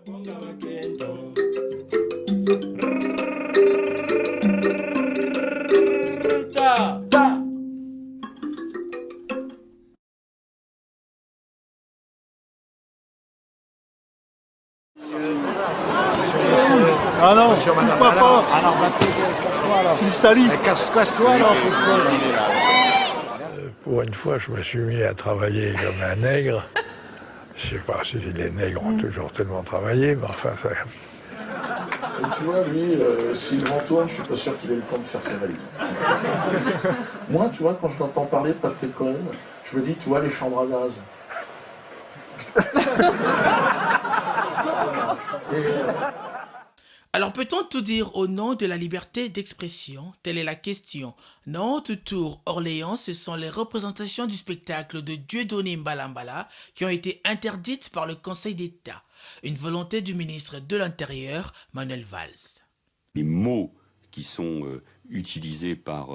Ah non, pousse-moi pas. Alors, casse-toi alors. Tu me salis. Casse-toi alors, pousse-toi. Pour une fois, je me suis mis à travailler comme un nègre. Je sais pas si les nègres ont toujours tellement travaillé, mais enfin, ça... Et tu vois, lui, s'il retourne, je suis pas sûr qu'il ait le temps de faire ses valises. Moi, tu vois, quand je l'entends parler de Patrick Cohen, je me dis, tu vois, les chambres à gaz. Alors peut-on tout dire au nom de la liberté d'expression? Telle est la question. Nantes, Tours, Orléans, ce sont les représentations du spectacle de Dieudonné Mbalambala qui ont été interdites par le Conseil d'État. Une volonté du ministre de l'Intérieur, Manuel Valls. Les mots qui sont utilisés par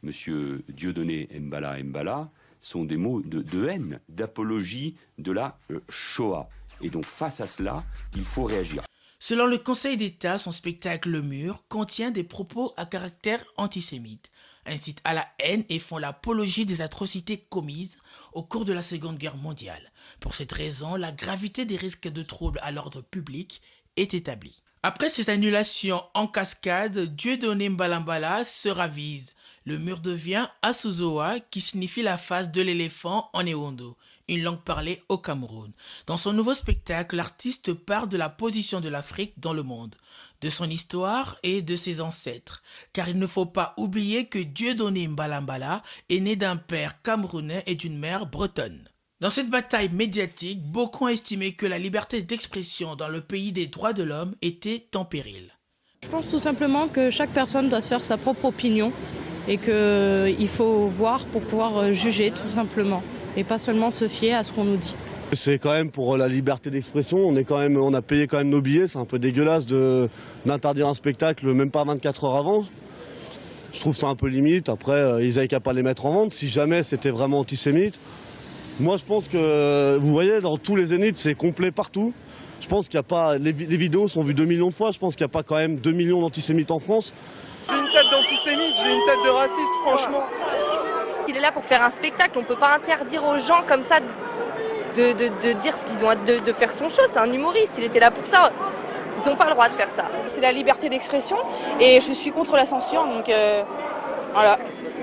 M. Dieudonné Mbala sont des mots de haine, d'apologie de la Shoah. Et donc face à cela, il faut réagir. Selon le Conseil d'État, son spectacle Le Mur contient des propos à caractère antisémite, incitent à la haine et font l'apologie des atrocités commises au cours de la Seconde Guerre mondiale. Pour cette raison, la gravité des risques de troubles à l'ordre public est établie. Après cette annulation en cascade, Dieudonné Mbalambala se ravise. Le mur devient Asuzoa, qui signifie la face de l'éléphant en Ewondo, une langue parlée au Cameroun. Dans son nouveau spectacle, l'artiste parle de la position de l'Afrique dans le monde, de son histoire et de ses ancêtres. Car il ne faut pas oublier que Dieudonné Mbalambala est né d'un père camerounais et d'une mère bretonne. Dans cette bataille médiatique, beaucoup ont estimé que la liberté d'expression dans le pays des droits de l'homme était en péril. Je pense tout simplement que chaque personne doit se faire sa propre opinion et qu'il faut voir pour pouvoir juger tout simplement et pas seulement se fier à ce qu'on nous dit. C'est quand même pour la liberté d'expression, on a payé quand même nos billets, c'est un peu dégueulasse d'interdire un spectacle même pas 24 heures avant. Je trouve ça un peu limite, après ils avaient qu'à pas les mettre en vente si jamais c'était vraiment antisémite. Moi je pense que, vous voyez, dans tous les zéniths c'est complet partout. Je pense qu'il n'y a pas, les vidéos sont vues 2 millions de fois, je pense qu'il n'y a pas quand même 2 millions d'antisémites en France. J'ai une tête d'antisémite, j'ai une tête de raciste, franchement. Il est là pour faire un spectacle, on ne peut pas interdire aux gens comme ça de dire ce qu'ils ont, de faire son show, c'est un humoriste, il était là pour ça. Ils n'ont pas le droit de faire ça. C'est la liberté d'expression et je suis contre la censure, donc voilà,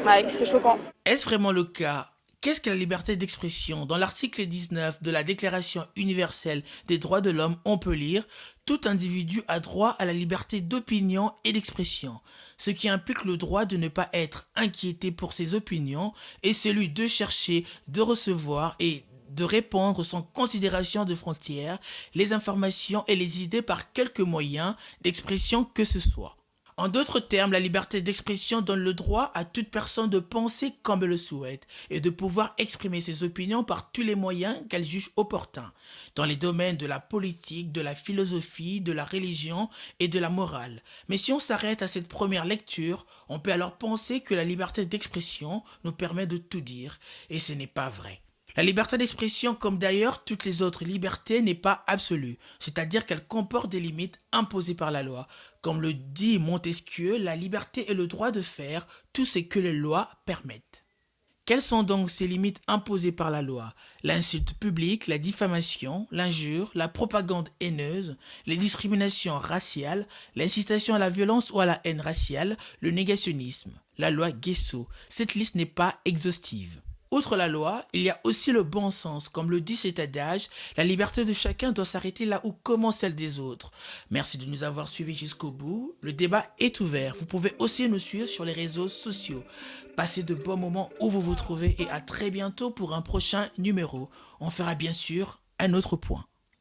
ouais, c'est choquant. Est-ce vraiment le cas ? Qu'est-ce que la liberté d'expression? Dans l'article 19 de la Déclaration universelle des droits de l'homme, on peut lire « Tout individu a droit à la liberté d'opinion et d'expression », ce qui implique le droit de ne pas être inquiété pour ses opinions et celui de chercher, de recevoir et de répandre sans considération de frontières les informations et les idées par quelque moyen d'expression que ce soit. En d'autres termes, la liberté d'expression donne le droit à toute personne de penser comme elle le souhaite et de pouvoir exprimer ses opinions par tous les moyens qu'elle juge opportuns, dans les domaines de la politique, de la philosophie, de la religion et de la morale. Mais si on s'arrête à cette première lecture, on peut alors penser que la liberté d'expression nous permet de tout dire, et ce n'est pas vrai. La liberté d'expression, comme d'ailleurs toutes les autres libertés, n'est pas absolue, c'est-à-dire qu'elle comporte des limites imposées par la loi. Comme le dit Montesquieu, la liberté est le droit de faire tout ce que les lois permettent. Quelles sont donc ces limites imposées par la loi? L'insulte publique, la diffamation, l'injure, la propagande haineuse, les discriminations raciales, l'incitation à la violence ou à la haine raciale, le négationnisme, la loi Guesso. Cette liste n'est pas exhaustive. Outre la loi, il y a aussi le bon sens. Comme le dit cet adage, la liberté de chacun doit s'arrêter là où commence celle des autres. Merci de nous avoir suivis jusqu'au bout. Le débat est ouvert. Vous pouvez aussi nous suivre sur les réseaux sociaux. Passez de bons moments où vous vous trouvez et à très bientôt pour un prochain numéro. On fera bien sûr un autre point.